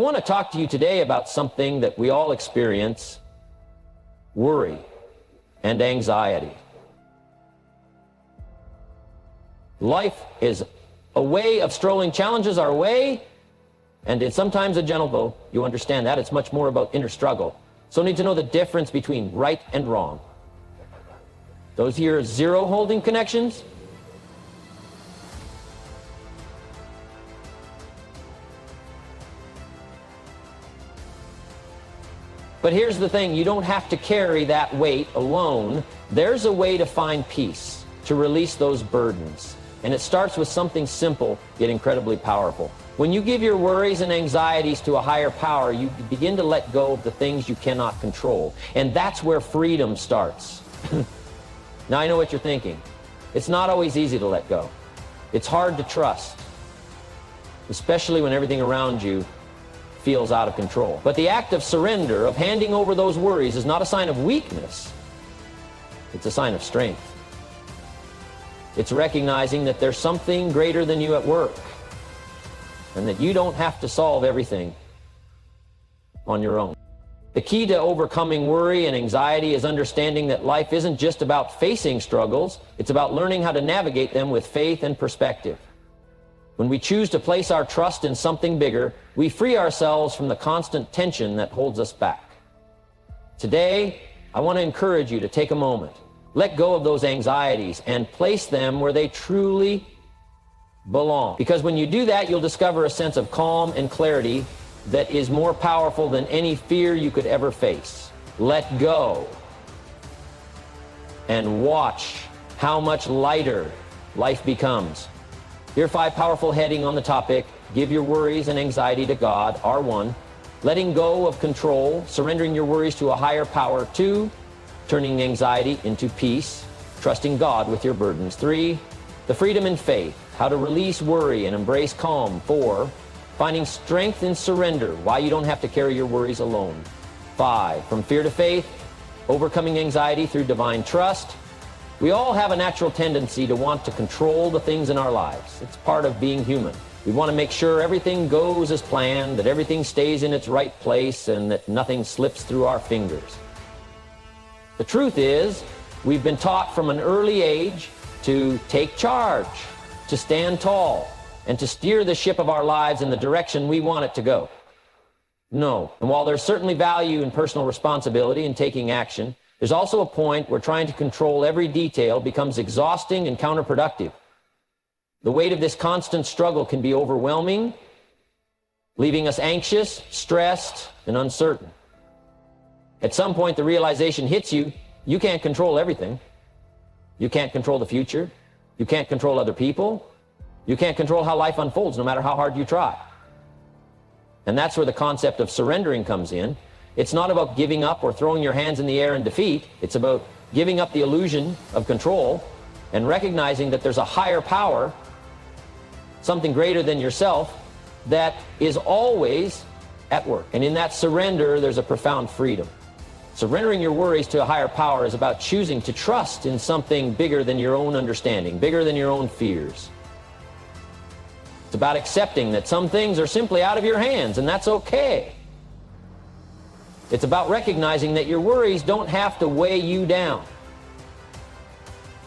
want to talk to you today about something that we all experience: worry and anxiety. Life is a way of strolling challenges our way, and it's sometimes a gentle blow. You understand that. It's much more about inner struggle. So need to know the difference between right and wrong. Those here zero holding connections. But here's the thing, you don't have to carry that weight alone. There's a way to find peace, to release those burdens. And it starts with something simple, yet incredibly powerful. When you give your worries and anxieties to a higher power, you begin to let go of the things you cannot control. And that's where freedom starts. Now I know what you're thinking. It's not always easy to let go. It's hard to trust, especially when everything around you feels out of control. But the act of surrender, of handing over those worries, is not a sign of weakness. It's a sign of strength. It's recognizing that there's something greater than you at work, and that you don't have to solve everything on your own. The key to overcoming worry and anxiety is understanding that life isn't just about facing struggles, it's about learning how to navigate them with faith and perspective. When we choose to place our trust in something bigger, we free ourselves from the constant tension that holds us back. Today, I want to encourage you to take a moment. Let go of those anxieties and place them where they truly belong. Because when you do that, you'll discover a sense of calm and clarity that is more powerful than any fear you could ever face. Let go and watch how much lighter life becomes. Here are 5 powerful headings on the topic: give your worries and anxiety to God. R1, letting go of control, surrendering your worries to a higher power. 2, turning anxiety into peace, trusting God with your burdens. 3, the freedom in faith, how to release worry and embrace calm. 4, finding strength in surrender, why you don't have to carry your worries alone. 5, from fear to faith, overcoming anxiety through divine trust. We all have a natural tendency to want to control the things in our lives. It's part of being human. We want to make sure everything goes as planned, that everything stays in its right place, and that nothing slips through our fingers. The truth is, we've been taught from an early age to take charge, to stand tall, and to steer the ship of our lives in the direction we want it to go. No. And while there's certainly value in personal responsibility and taking action, there's also a point where trying to control every detail becomes exhausting and counterproductive. The weight of this constant struggle can be overwhelming, leaving us anxious, stressed, and uncertain. At some point, the realization hits you, you can't control everything. You can't control the future. You can't control other people. You can't control how life unfolds, no matter how hard you try. And that's where the concept of surrendering comes in. It's not about giving up or throwing your hands in the air in defeat. It's about giving up the illusion of control and recognizing that there's a higher power, something greater than yourself, that is always at work. And in that surrender, there's a profound freedom. Surrendering your worries to a higher power is about choosing to trust in something bigger than your own understanding, bigger than your own fears. It's about accepting that some things are simply out of your hands, and that's okay. It's about recognizing that your worries don't have to weigh you down,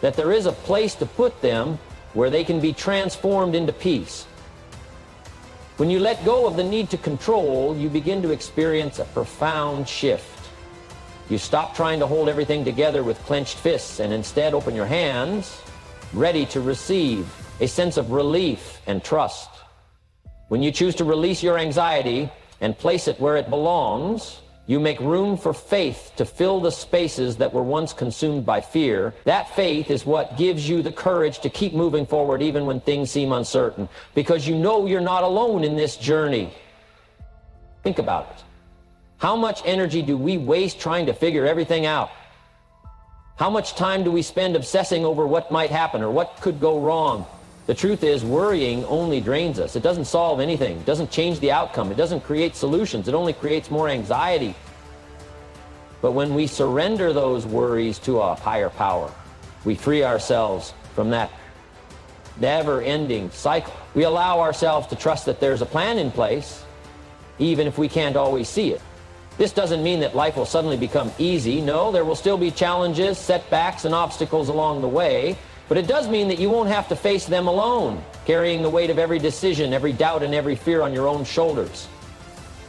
that there is a place to put them where they can be transformed into peace. When you let go of the need to control, you begin to experience a profound shift. You stop trying to hold everything together with clenched fists and instead open your hands, ready to receive a sense of relief and trust. When you choose to release your anxiety and place it where it belongs, you make room for faith to fill the spaces that were once consumed by fear. That faith is what gives you the courage to keep moving forward even when things seem uncertain, because you know you're not alone in this journey. Think about it. How much energy do we waste trying to figure everything out? How much time do we spend obsessing over what might happen or what could go wrong? The truth is, worrying only drains us. It doesn't solve anything. It doesn't change the outcome. It doesn't create solutions. It only creates more anxiety. But when we surrender those worries to a higher power, we free ourselves from that never-ending cycle. We allow ourselves to trust that there's a plan in place, even if we can't always see it. This doesn't mean that life will suddenly become easy. No, there will still be challenges, setbacks, and obstacles along the way, but it does mean that you won't have to face them alone, carrying the weight of every decision, every doubt, and every fear on your own shoulders.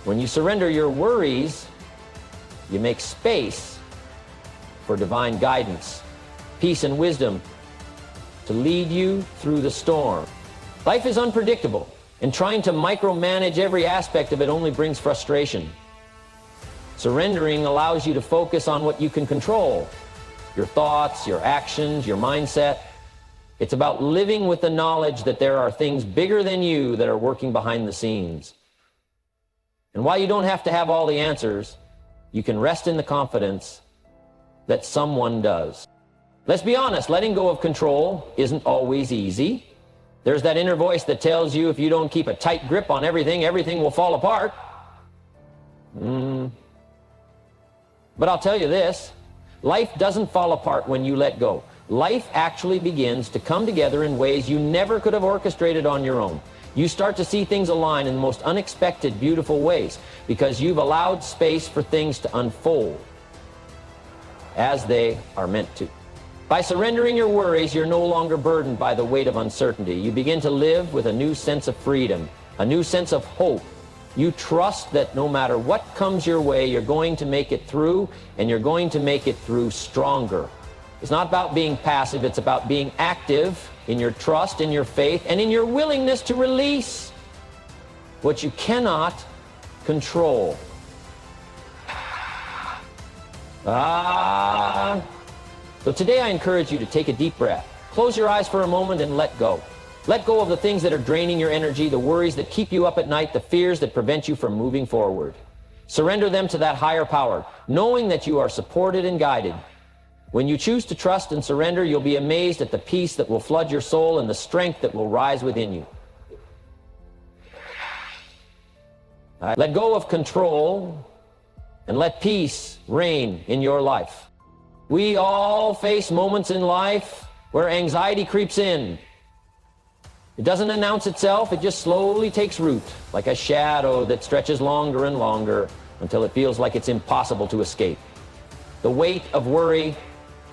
When you surrender your worries, you make space for divine guidance, peace, and wisdom to lead you through the storm. Life is unpredictable, and trying to micromanage every aspect of it only brings frustration. Surrendering allows you to focus on what you can control, your thoughts, your actions, your mindset. It's about living with the knowledge that there are things bigger than you that are working behind the scenes. And while you don't have to have all the answers, you can rest in the confidence that someone does. Let's be honest, letting go of control isn't always easy. There's that inner voice that tells you if you don't keep a tight grip on everything, everything will fall apart. But I'll tell you this, life doesn't fall apart when you let go. Life actually begins to come together in ways you never could have orchestrated on your own. You start to see things align in the most unexpected, beautiful ways because you've allowed space for things to unfold as they are meant to. By surrendering your worries, you're no longer burdened by the weight of uncertainty. You begin to live with a new sense of freedom, a new sense of hope. You trust that no matter what comes your way, you're going to make it through, and you're going to make it through stronger. It's not about being passive, it's about being active in your trust, in your faith, and in your willingness to release what you cannot control. So today I encourage you to take a deep breath. Close your eyes for a moment and let go. Let go of the things that are draining your energy, the worries that keep you up at night, the fears that prevent you from moving forward. Surrender them to that higher power, knowing that you are supported and guided. When you choose to trust and surrender, you'll be amazed at the peace that will flood your soul and the strength that will rise within you. Let go of control and let peace reign in your life. We all face moments in life where anxiety creeps in. It doesn't announce itself, it just slowly takes root, like a shadow that stretches longer and longer until it feels like it's impossible to escape. The weight of worry,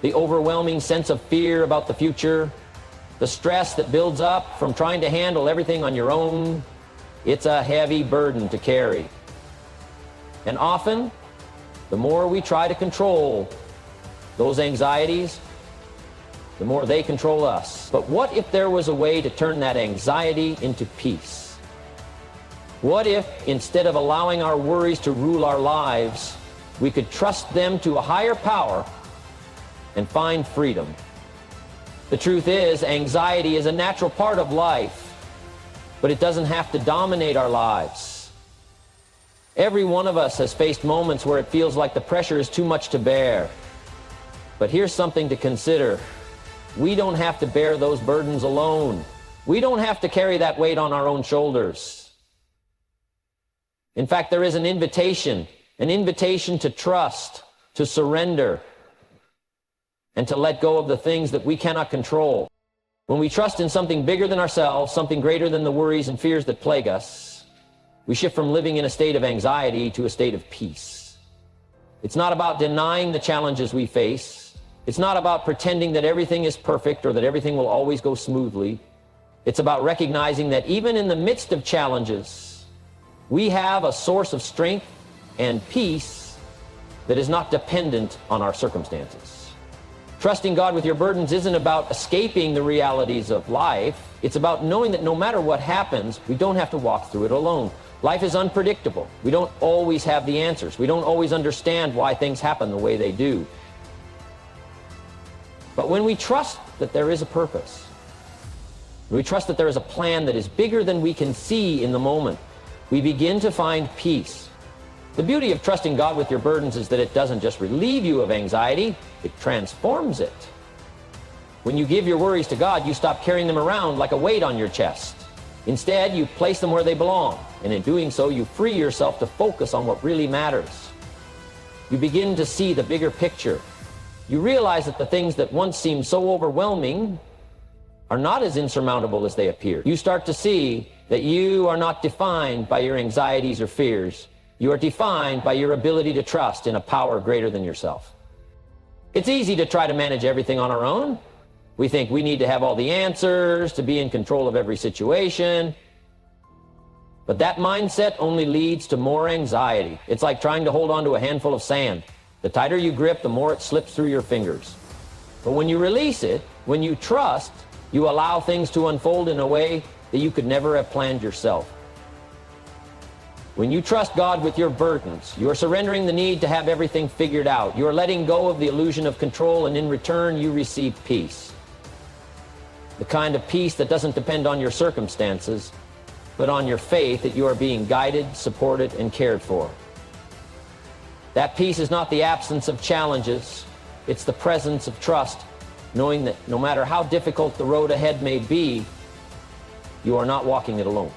the overwhelming sense of fear about the future, the stress that builds up from trying to handle everything on your own, it's a heavy burden to carry. And often, the more we try to control those anxieties, the more they control us. But what if there was a way to turn that anxiety into peace? What if, instead of allowing our worries to rule our lives, we could trust them to a higher power and find freedom? The truth is, anxiety is a natural part of life, but it doesn't have to dominate our lives. Every one of us has faced moments where it feels like the pressure is too much to bear. But here's something to consider. We don't have to bear those burdens alone. We don't have to carry that weight on our own shoulders. In fact, there is an invitation to trust, to surrender, and to let go of the things that we cannot control. When we trust in something bigger than ourselves, something greater than the worries and fears that plague us, we shift from living in a state of anxiety to a state of peace. It's not about denying the challenges we face. It's not about pretending that everything is perfect or that everything will always go smoothly. It's about recognizing that even in the midst of challenges, we have a source of strength and peace that is not dependent on our circumstances. Trusting God with your burdens isn't about escaping the realities of life. It's about knowing that no matter what happens, we don't have to walk through it alone. Life is unpredictable. We don't always have the answers. We don't always understand why things happen the way they do. But when we trust that there is a purpose, we trust that there is a plan that is bigger than we can see in the moment, we begin to find peace. The beauty of trusting God with your burdens is that it doesn't just relieve you of anxiety, it transforms it. When you give your worries to God, you stop carrying them around like a weight on your chest. Instead, you place them where they belong, and in doing so, you free yourself to focus on what really matters. You begin to see the bigger picture. You realize that the things that once seemed so overwhelming are not as insurmountable as they appear. You start to see that you are not defined by your anxieties or fears. You are defined by your ability to trust in a power greater than yourself. It's easy to try to manage everything on our own. We think we need to have all the answers, to be in control of every situation. But that mindset only leads to more anxiety. It's like trying to hold on to a handful of sand. The tighter you grip, the more it slips through your fingers. But when you release it, when you trust, you allow things to unfold in a way that you could never have planned yourself. When you trust God with your burdens, you are surrendering the need to have everything figured out. You are letting go of the illusion of control, and in return, you receive peace. The kind of peace that doesn't depend on your circumstances, but on your faith that you are being guided, supported, and cared for. That peace is not the absence of challenges. It's the presence of trust, knowing that no matter how difficult the road ahead may be, you are not walking it alone.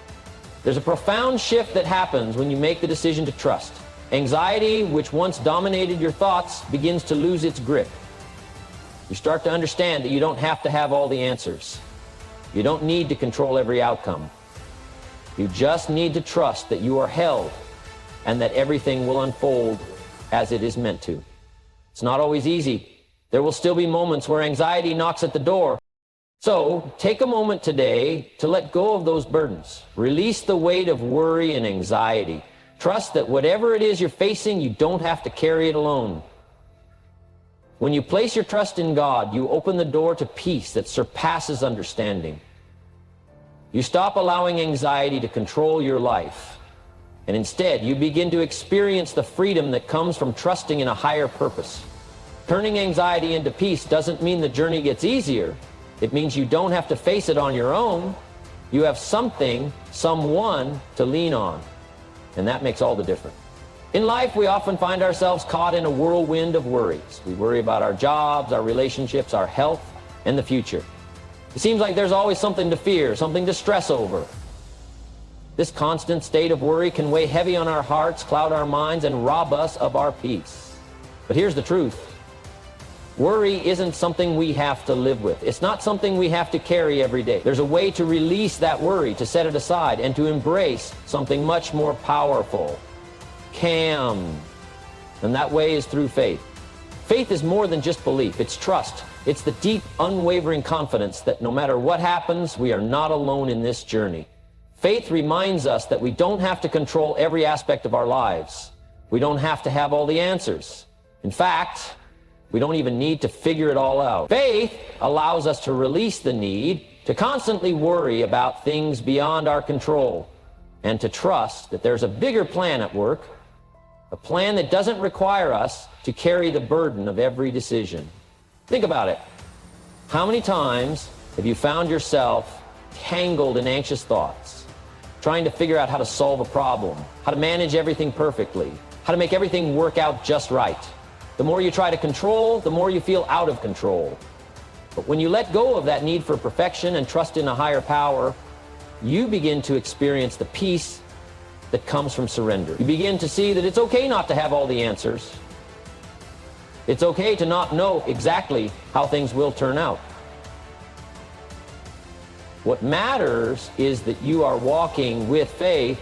There's a profound shift that happens when you make the decision to trust. Anxiety, which once dominated your thoughts, begins to lose its grip. You start to understand that you don't have to have all the answers. You don't need to control every outcome. You just need to trust that you are held and that everything will unfold as it is meant to. It's not always easy. There will still be moments where anxiety knocks at the door. So, take a moment today to let go of those burdens. Release the weight of worry and anxiety. Trust that whatever it is you're facing, you don't have to carry it alone. When you place your trust in God, you open the door to peace that surpasses understanding. You stop allowing anxiety to control your life, and instead you begin to experience the freedom that comes from trusting in a higher purpose. Turning anxiety into peace doesn't mean the journey gets easier. It means you don't have to face it on your own. You have something, someone to lean on, and that makes all the difference. In life, we often find ourselves caught in a whirlwind of worries. We worry about our jobs, our relationships, our health, and the future. It seems like there's always something to fear, something to stress over. This constant state of worry can weigh heavy on our hearts, cloud our minds, and rob us of our peace. But here's the truth. Worry isn't something we have to live with. It's not something we have to carry every day. There's a way to release that worry, to set it aside, and to embrace something much more powerful, calm. And that way is through faith. Faith is more than just belief. It's trust. It's the deep, unwavering confidence that no matter what happens, we are not alone in this journey. Faith reminds us that we don't have to control every aspect of our lives. We don't have to have all the answers. In fact, we don't even need to figure it all out. Faith allows us to release the need to constantly worry about things beyond our control and to trust that there's a bigger plan at work, a plan that doesn't require us to carry the burden of every decision. Think about it. How many times have you found yourself tangled in anxious thoughts, trying to figure out how to solve a problem, how to manage everything perfectly, how to make everything work out just right? The more you try to control, the more you feel out of control. But when you let go of that need for perfection and trust in a higher power, you begin to experience the peace that comes from surrender. You begin to see that it's okay not to have all the answers. It's okay to not know exactly how things will turn out. What matters is that you are walking with faith.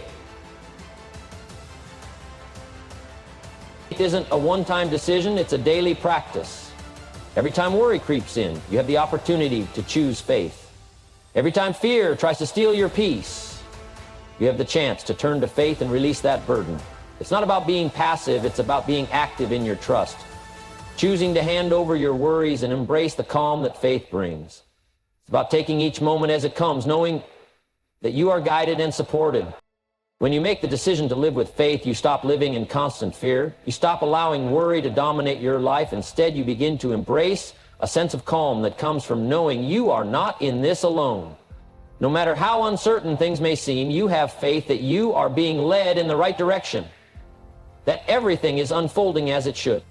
It isn't a one-time decision, it's a daily practice. Every time worry creeps in, you have the opportunity to choose faith. Every time fear tries to steal your peace, you have the chance to turn to faith and release that burden. It's not about being passive, it's about being active in your trust. Choosing to hand over your worries and embrace the calm that faith brings. It's about taking each moment as it comes, knowing that you are guided and supported. When you make the decision to live with faith, you stop living in constant fear. You stop allowing worry to dominate your life. Instead, you begin to embrace a sense of calm that comes from knowing you are not in this alone. No matter how uncertain things may seem, you have faith that you are being led in the right direction, that everything is unfolding as it should.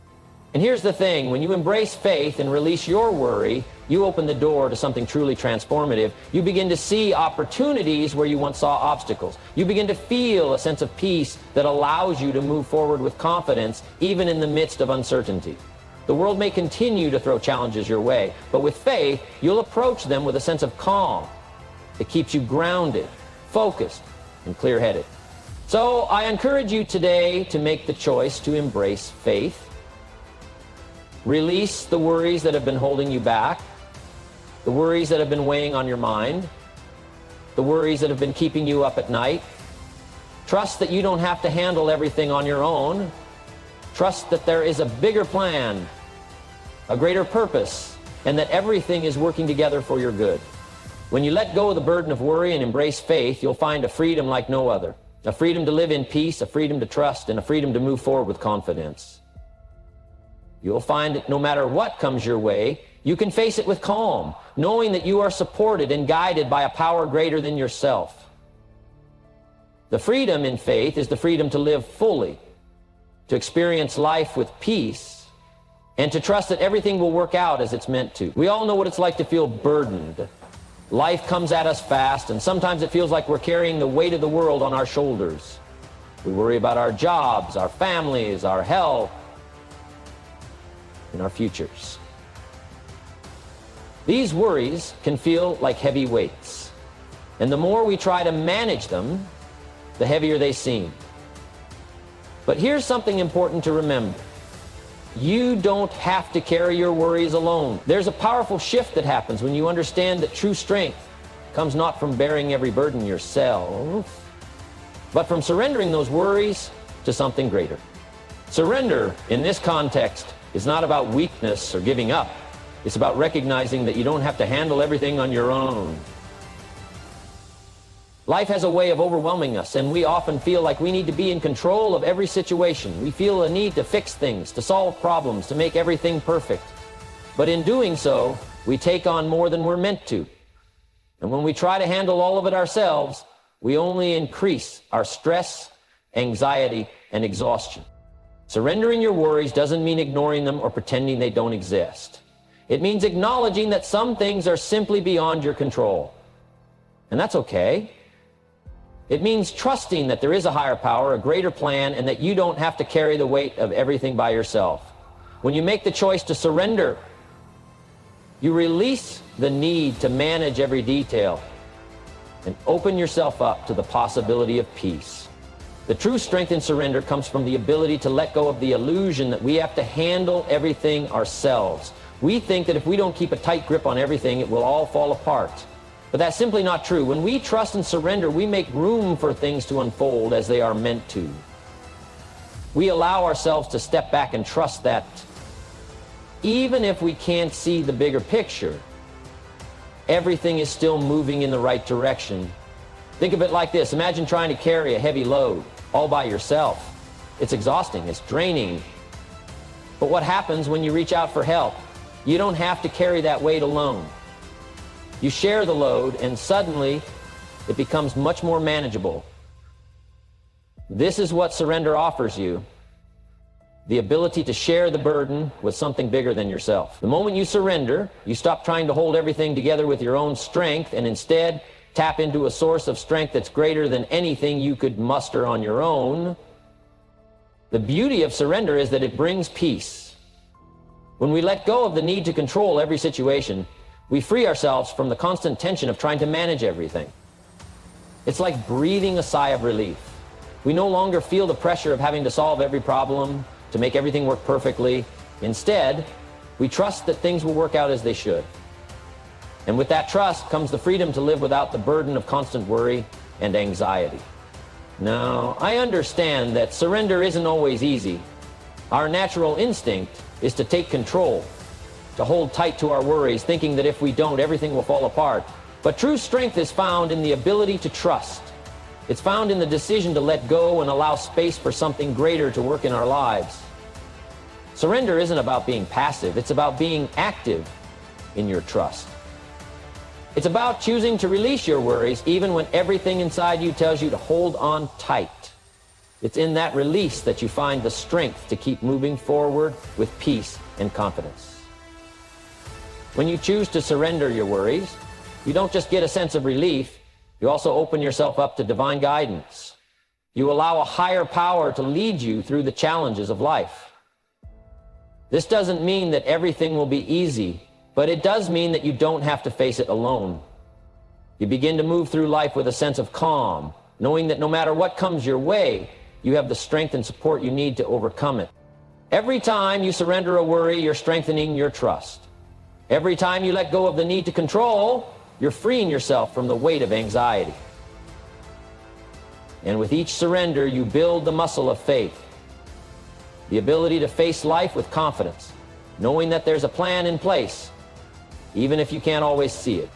And here's the thing, when you embrace faith and release your worry, you open the door to something truly transformative. You begin to see opportunities where you once saw obstacles. You begin to feel a sense of peace that allows you to move forward with confidence, even in the midst of uncertainty. The world may continue to throw challenges your way, but with faith, you'll approach them with a sense of calm that keeps you grounded, focused, and clear-headed. So I encourage you today to make the choice to embrace faith. Release the worries that have been holding you back, the worries that have been weighing on your mind, the worries that have been keeping you up at night. Trust that you don't have to handle everything on your own. Trust that there is a bigger plan, a greater purpose, and that everything is working together for your good. When you let go of the burden of worry and embrace faith, you'll find a freedom like no other. A freedom to live in peace, a freedom to trust, and a freedom to move forward with confidence. You'll find that no matter what comes your way, you can face it with calm, knowing that you are supported and guided by a power greater than yourself. The freedom in faith is the freedom to live fully, to experience life with peace, and to trust that everything will work out as it's meant to. We all know what it's like to feel burdened. Life comes at us fast, and sometimes it feels like we're carrying the weight of the world on our shoulders. We worry about our jobs, our families, our health, and our futures. These worries can feel like heavy weights, and the more we try to manage them, the heavier they seem. But here's something important to remember. You don't have to carry your worries alone. There's a powerful shift that happens when you understand that true strength comes not from bearing every burden yourself, but from surrendering those worries to something greater. Surrender, in this context, is not about weakness or giving up. It's about recognizing that you don't have to handle everything on your own. Life has a way of overwhelming us, and we often feel like we need to be in control of every situation. We feel a need to fix things, to solve problems, to make everything perfect. But in doing so, we take on more than we're meant to. And when we try to handle all of it ourselves, we only increase our stress, anxiety, and exhaustion. Surrendering your worries doesn't mean ignoring them or pretending they don't exist. It means acknowledging that some things are simply beyond your control. And that's okay. It means trusting that there is a higher power, a greater plan, and that you don't have to carry the weight of everything by yourself. When you make the choice to surrender, you release the need to manage every detail and open yourself up to the possibility of peace. The true strength in surrender comes from the ability to let go of the illusion that we have to handle everything ourselves. We think that if we don't keep a tight grip on everything, it will all fall apart. But that's simply not true. When we trust and surrender, we make room for things to unfold as they are meant to. We allow ourselves to step back and trust that even if we can't see the bigger picture, everything is still moving in the right direction. Think of it like this. Imagine trying to carry a heavy load all by yourself. It's exhausting. It's draining. But what happens when you reach out for help? You don't have to carry that weight alone. You share the load, and suddenly it becomes much more manageable. This is what surrender offers you: the ability to share the burden with something bigger than yourself. The moment you surrender, you stop trying to hold everything together with your own strength and instead tap into a source of strength that's greater than anything you could muster on your own. The beauty of surrender is that it brings peace. When we let go of the need to control every situation, we free ourselves from the constant tension of trying to manage everything. It's like breathing a sigh of relief. We no longer feel the pressure of having to solve every problem, to make everything work perfectly. Instead, we trust that things will work out as they should. And with that trust comes the freedom to live without the burden of constant worry and anxiety. Now, I understand that surrender isn't always easy. Our natural instinct is to take control, to hold tight to our worries, thinking that if we don't, everything will fall apart. But true strength is found in the ability to trust. It's found in the decision to let go and allow space for something greater to work in our lives. Surrender isn't about being passive. It's about being active in your trust. It's about choosing to release your worries even when everything inside you tells you to hold on tight. It's in that release that you find the strength to keep moving forward with peace and confidence. When you choose to surrender your worries, you don't just get a sense of relief, you also open yourself up to divine guidance. You allow a higher power to lead you through the challenges of life. This doesn't mean that everything will be easy, but it does mean that you don't have to face it alone. You begin to move through life with a sense of calm, knowing that no matter what comes your way, you have the strength and support you need to overcome it. Every time you surrender a worry, you're strengthening your trust. Every time you let go of the need to control, you're freeing yourself from the weight of anxiety. And with each surrender, you build the muscle of faith, the ability to face life with confidence, knowing that there's a plan in place, even if you can't always see it.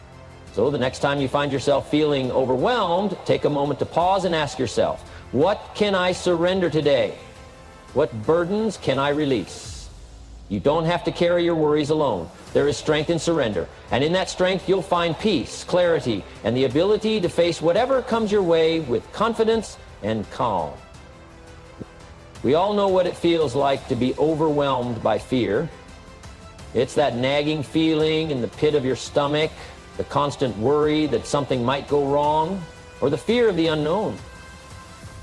So the next time you find yourself feeling overwhelmed, take a moment to pause and ask yourself, what can I surrender today? What burdens can I release? You don't have to carry your worries alone. There is strength in surrender. And in that strength, you'll find peace, clarity, and the ability to face whatever comes your way with confidence and calm. We all know what it feels like to be overwhelmed by fear. It's that nagging feeling in the pit of your stomach, the constant worry that something might go wrong, or the fear of the unknown.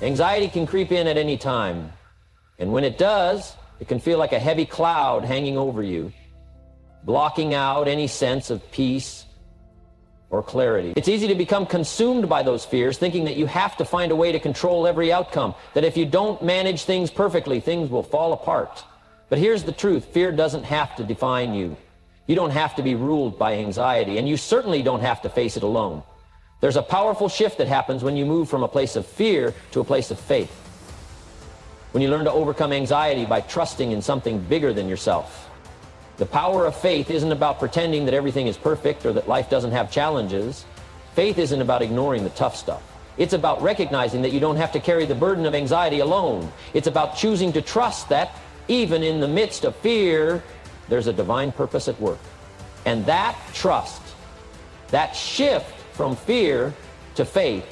Anxiety can creep in at any time. And when it does, it can feel like a heavy cloud hanging over you, blocking out any sense of peace or clarity. It's easy to become consumed by those fears, thinking that you have to find a way to control every outcome, that if you don't manage things perfectly, things will fall apart. But here's the truth. Fear doesn't have to define you. You don't have to be ruled by anxiety, and you certainly don't have to face it alone. There's a powerful shift that happens when you move from a place of fear to a place of faith. When you learn to overcome anxiety by trusting in something bigger than yourself. The power of faith isn't about pretending that everything is perfect or that life doesn't have challenges. Faith isn't about ignoring the tough stuff. It's about recognizing that you don't have to carry the burden of anxiety alone. It's about choosing to trust that even in the midst of fear, there's a divine purpose at work. And that trust, that shift from fear to faith,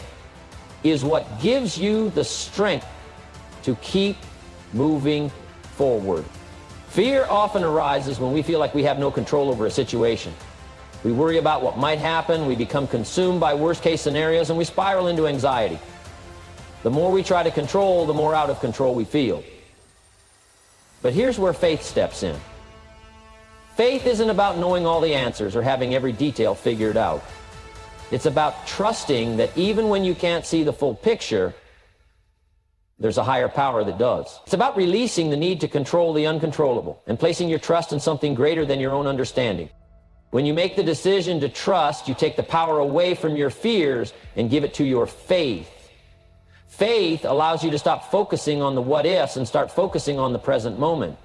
is what gives you the strength to keep moving forward. Fear often arises when we feel like we have no control over a situation. We worry about what might happen, we become consumed by worst-case scenarios, and we spiral into anxiety. The more we try to control, the more out of control we feel. But here's where faith steps in. Faith isn't about knowing all the answers or having every detail figured out. It's about trusting that even when you can't see the full picture, there's a higher power that does. It's about releasing the need to control the uncontrollable and placing your trust in something greater than your own understanding. When you make the decision to trust, you take the power away from your fears and give it to your faith. Faith allows you to stop focusing on the what-ifs and start focusing on the present moment.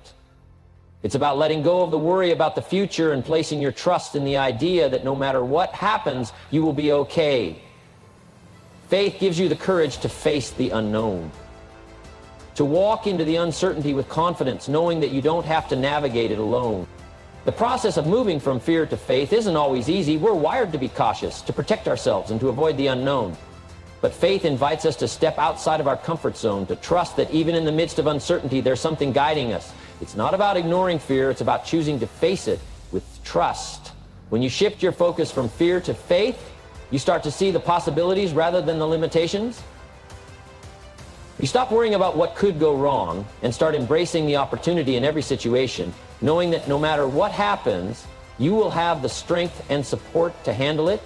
It's about letting go of the worry about the future and placing your trust in the idea that no matter what happens, you will be okay. Faith gives you the courage to face the unknown, to walk into the uncertainty with confidence, knowing that you don't have to navigate it alone. The process of moving from fear to faith isn't always easy. We're wired to be cautious, to protect ourselves and to avoid the unknown. But faith invites us to step outside of our comfort zone, to trust that even in the midst of uncertainty, there's something guiding us. It's not about ignoring fear, it's about choosing to face it with trust. When you shift your focus from fear to faith, you start to see the possibilities rather than the limitations. You stop worrying about what could go wrong and start embracing the opportunity in every situation, knowing that no matter what happens, you will have the strength and support to handle it.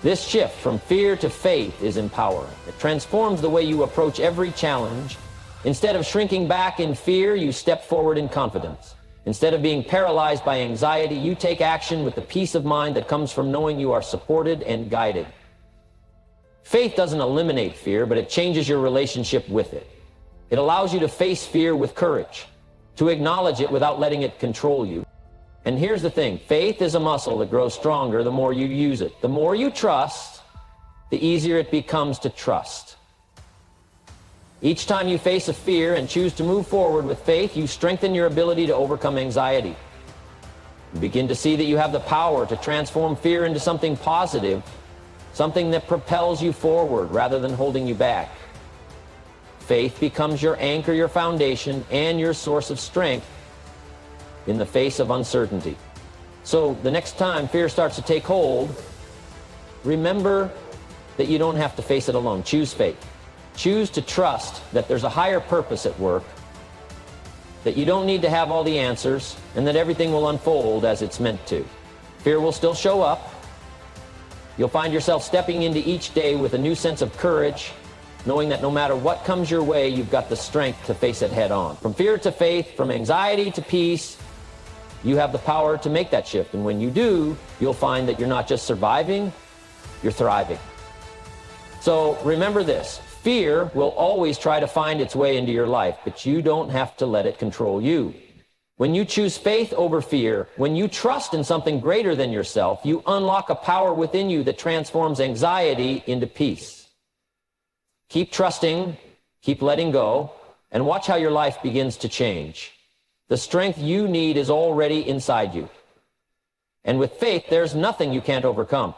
This shift from fear to faith is empowering. It transforms the way you approach every challenge. Instead of shrinking back in fear, you step forward in confidence. Instead of being paralyzed by anxiety, you take action with the peace of mind that comes from knowing you are supported and guided. Faith doesn't eliminate fear, but it changes your relationship with it. It allows you to face fear with courage, to acknowledge it without letting it control you. And here's the thing, faith is a muscle that grows stronger the more you use it. The more you trust, the easier it becomes to trust. Each time you face a fear and choose to move forward with faith, you strengthen your ability to overcome anxiety. You begin to see that you have the power to transform fear into something positive, something that propels you forward rather than holding you back. Faith becomes your anchor, your foundation, and your source of strength in the face of uncertainty. So the next time fear starts to take hold, remember that you don't have to face it alone. Choose faith. Choose to trust that there's a higher purpose at work, that you don't need to have all the answers, and that everything will unfold as it's meant to. Fear will still show up, You'll find yourself stepping into each day with a new sense of courage, knowing that no matter what comes your way, you've got the strength to face it head on. From fear to faith, from anxiety to peace, you have the power to make that shift. And when you do, you'll find that you're not just surviving, you're thriving. So remember this, fear will always try to find its way into your life, but you don't have to let it control you. When you choose faith over fear, when you trust in something greater than yourself, you unlock a power within you that transforms anxiety into peace. Keep trusting, keep letting go, and watch how your life begins to change. The strength you need is already inside you. And with faith, there's nothing you can't overcome.